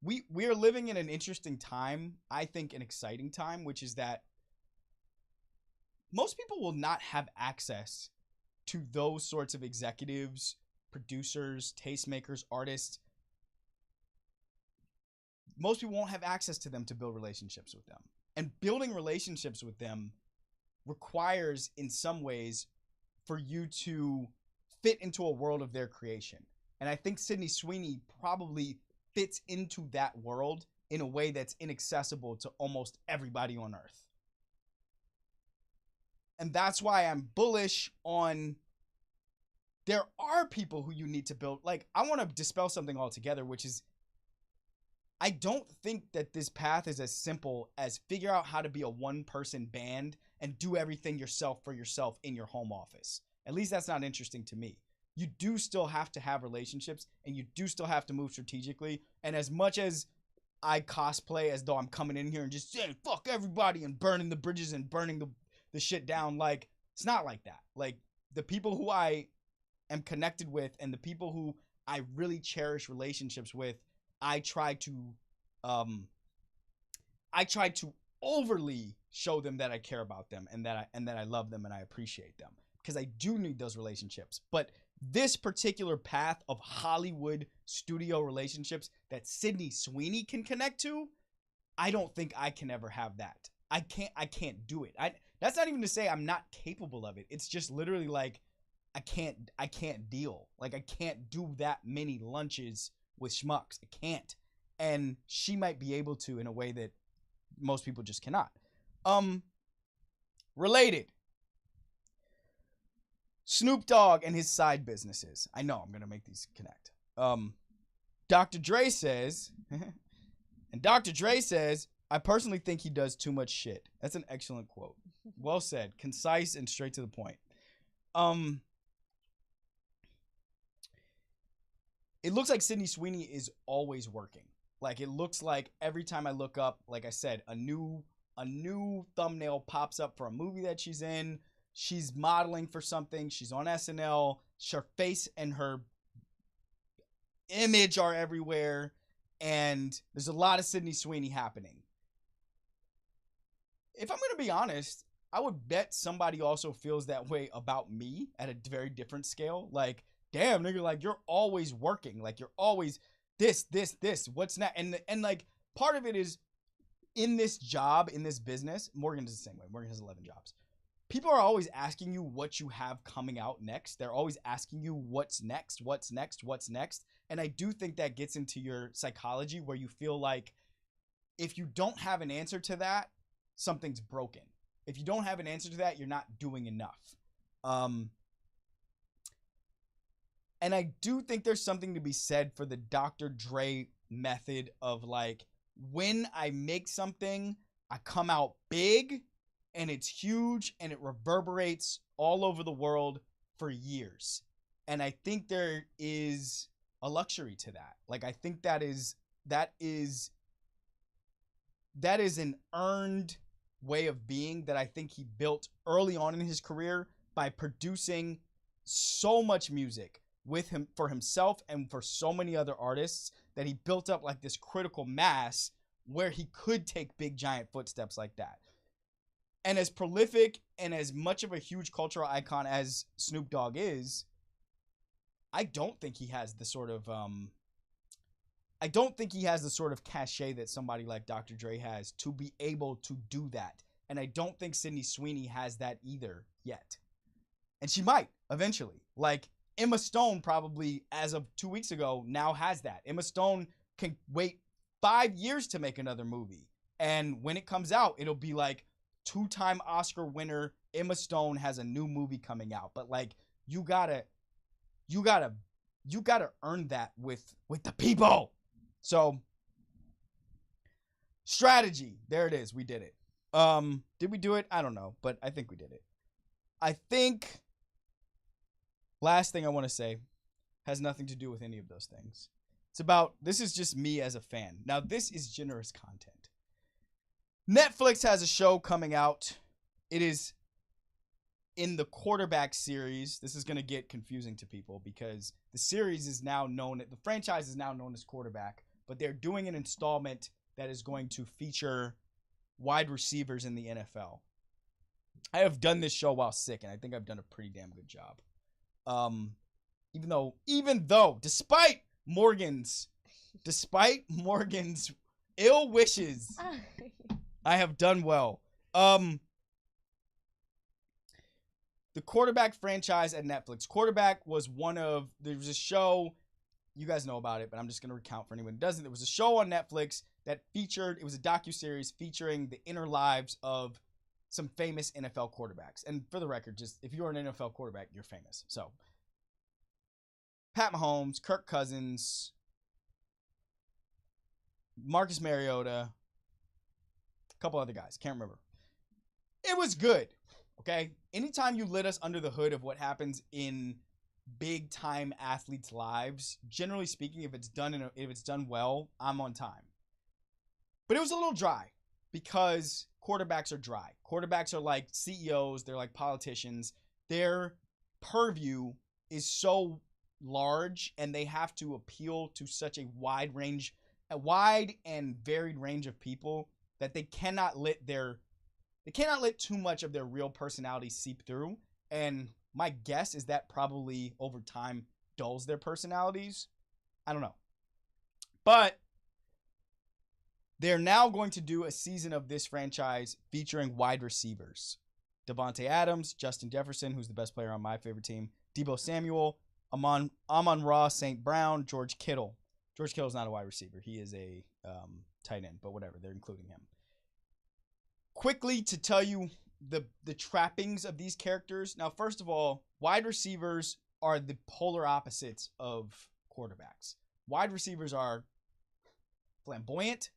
we are living in an interesting time, I think an exciting time, which is that most people will not have access to those sorts of executives, producers, tastemakers, artists. Most people won't have access to them to build relationships with them. And building relationships with them requires, in some ways, for you to fit into a world of their creation. And I think Sydney Sweeney probably fits into that world in a way that's inaccessible to almost everybody on earth. And that's why I'm bullish on, there are people who you need to build. Like, I want to dispel something altogether, which is I don't think that this path is as simple as figure out how to be a one-person band and do everything yourself for yourself in your home office. At least that's not interesting to me. You do still have to have relationships, and you do still have to move strategically. And as much as I cosplay as though I'm coming in here and just saying fuck everybody and burning the bridges and burning the shit down, like, it's not like that. Like, the people who I am connected with and the people who I really cherish relationships with, I try to overly show them that I care about them and that I love them and I appreciate them, because I do need those relationships. But this particular path of Hollywood studio relationships that Sydney Sweeney can connect to, I don't think I can ever have that. I can't do it. That's not even to say I'm not capable of it. It's just literally like I can't deal. Like, I can't do that many lunches with schmucks. I can't. And she might be able to in a way that most people just cannot. Related. Snoop Dogg and his side businesses. I know I'm going to make these connect. Dr. Dre says, and Dr. Dre says, I personally think he does too much shit. That's an excellent quote. Well said. Concise and straight to the point. It looks like Sydney Sweeney is always working. Like, it looks like every time I look up, like I said, a new thumbnail pops up for a movie that she's in. She's modeling for something. She's on SNL. Her face and her image are everywhere. And there's a lot of Sydney Sweeney happening. If I'm going to be honest, I would bet somebody also feels that way about me at a very different scale. Like, damn, nigga, like, you're always working. Like, you're always this. What's next? And like, part of it is in this job, in this business, Morgan is the same way. Morgan has 11 jobs. People are always asking you what you have coming out next. They're always asking you what's next. And I do think that gets into your psychology where you feel like if you don't have an answer to that, something's broken. If you don't have an answer to that, you're not doing enough. And I do think there's something to be said for the Dr. Dre method of, like, when I make something, I come out big and it's huge and it reverberates all over the world for years. And I think there is a luxury to that. Like, I think that is an earned way of being that I think he built early on in his career by producing so much music with him for himself and for so many other artists that he built up like this critical mass where he could take big giant footsteps like that. And as prolific and as much of a huge cultural icon as Snoop Dogg is, I don't think he has the sort of cachet that somebody like Dr. Dre has to be able to do that. And I don't think Sydney Sweeney has that either yet. And she might eventually. Like, Emma Stone probably, as of 2 weeks ago, now has that. Emma Stone can wait 5 years to make another movie. And when it comes out, it'll be like 2-time Oscar winner Emma Stone has a new movie coming out. But like, you gotta earn that with the people. So, strategy. There it is. We did it. Did we do it? I don't know, but I think we did it. I think last thing I want to say has nothing to do with any of those things. It's about, this is just me as a fan. Now, this is generous content. Netflix has a show coming out. It is in the quarterback series. This is going to get confusing to people because the series is now known, the franchise is now known as Quarterback, but they're doing an installment that is going to feature wide receivers in the NFL. I have done this show while sick, and I think I've done a pretty damn good job. Even though, despite Morgan's ill wishes, I have done well. The Quarterback franchise at Netflix. Quarterback was there was a show, you guys know about it, but I'm just going to recount for anyone who doesn't. There was a show on Netflix that it was a docuseries featuring the inner lives of some famous NFL quarterbacks. And for the record, just if you're an NFL quarterback, you're famous. So, Pat Mahomes, Kirk Cousins, Marcus Mariota, a couple other guys, can't remember. It was good. Okay, anytime you let us under the hood of what happens in big time athletes' lives, generally speaking, if it's done well, I'm on time. But it was a little dry because quarterbacks are dry. Quarterbacks are like CEOs, they're like politicians. Their purview is so large, and they have to appeal to such a wide and varied range of people that they cannot let too much of their real personality seep through. And my guess is that probably over time dulls their personalities. I don't know. But they're now going to do a season of this franchise featuring wide receivers. Devontae Adams, Justin Jefferson, who's the best player on my favorite team, Deebo Samuel, Amon-Ra St. Brown, George Kittle. George Kittle's not a wide receiver. He is a tight end, but whatever. They're including him. Quickly to tell you the trappings of these characters. Now, first of all, wide receivers are the polar opposites of quarterbacks. Wide receivers are flamboyant.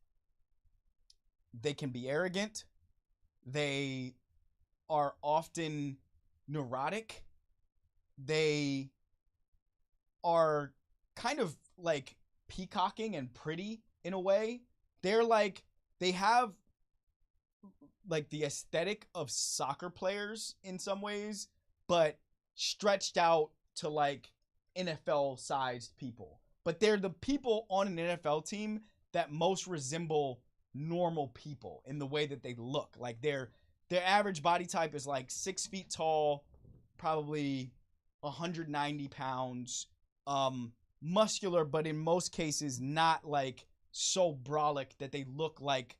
They can be arrogant. They are often neurotic. They are kind of like peacocking and pretty in a way. They have like the aesthetic of soccer players in some ways, but stretched out to like NFL sized people. But they're the people on an NFL team that most resemble normal people in the way that they look. Like their average body type is like 6 feet tall, probably 190 pounds, muscular, but in most cases not like so brolic that they look like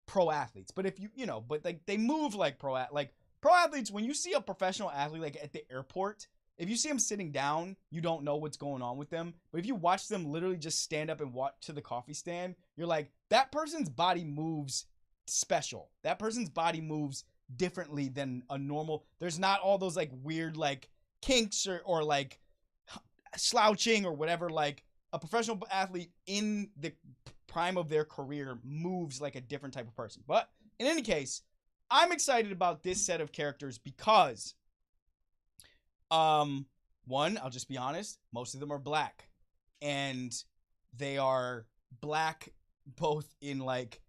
pro athletes. But if but like they move like pro athletes. When you see a professional athlete like at the airport, if you see them sitting down, you don't know what's going on with them. But if you watch them literally just stand up and walk to the coffee stand, you're like, that person's body moves special. That person's body moves differently than a normal. There's not all those like weird like kinks or like slouching or whatever. Like a professional athlete in the prime of their career moves like a different type of person. But in any case, I'm excited about this set of characters because one, I'll just be honest, most of them are black, and they are black both in like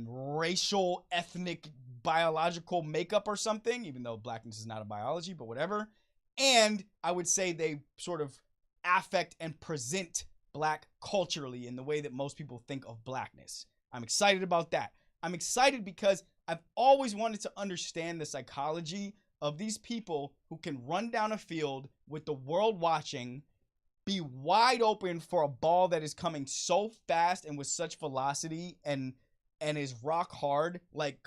racial, ethnic, biological makeup or something, even though blackness is not a biology, but whatever. And I would say they sort of affect and present black culturally in the way that most people think of blackness. I'm excited about that. I'm excited because I've always wanted to understand the psychology of these people who can run down a field with the world watching, be wide open for a ball that is coming so fast and with such velocity and is rock hard, like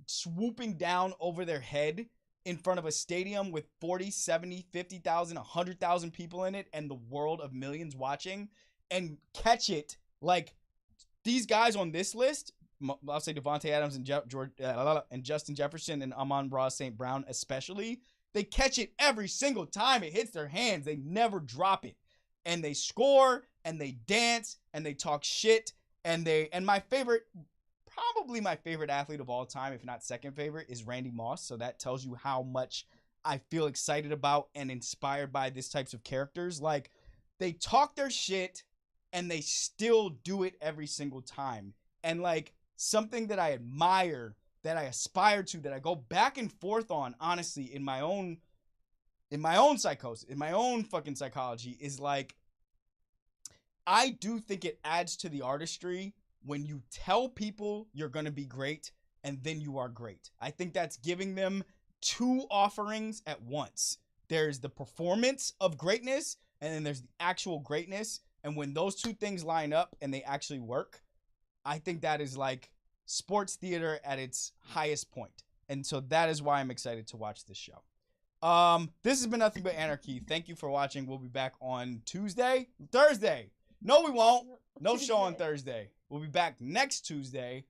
swooping down over their head in front of a stadium with 40, 70, 50,000, 100,000 people in it and the world of millions watching, and catch it. Like these guys on this list, I'll say Devontae Adams and Justin Jefferson and Amon-Ra St. Brown especially, they catch it every single time it hits their hands. They never drop it. And they score and they dance and they talk shit and my favorite, probably my favorite athlete of all time, if not second favorite, is Randy Moss. So that tells you how much I feel excited about and inspired by these types of characters. Like they talk their shit and they still do it every single time. And like something that I admire, that I aspire to, that I go back and forth on, honestly, in my own psychosis, in my own fucking psychology, is like, I do think it adds to the artistry when you tell people you're going to be great and then you are great. I think that's giving them two offerings at once. There's the performance of greatness and then there's the actual greatness. And when those two things line up and they actually work, I think that is like sports theater at its highest point. And so that is why I'm excited to watch this show. This has been Nothing But Anarchy. Thank you for watching. We'll be back on Thursday. No, we won't. No show on Thursday. We'll be back next Tuesday.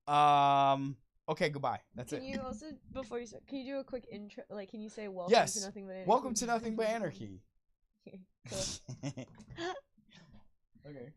Okay, goodbye. That's it. Can you also, before you start, can you do a quick intro? Like, can you say welcome to Nothing But Anarchy? Welcome to Nothing But Anarchy. Okay, cool. Okay.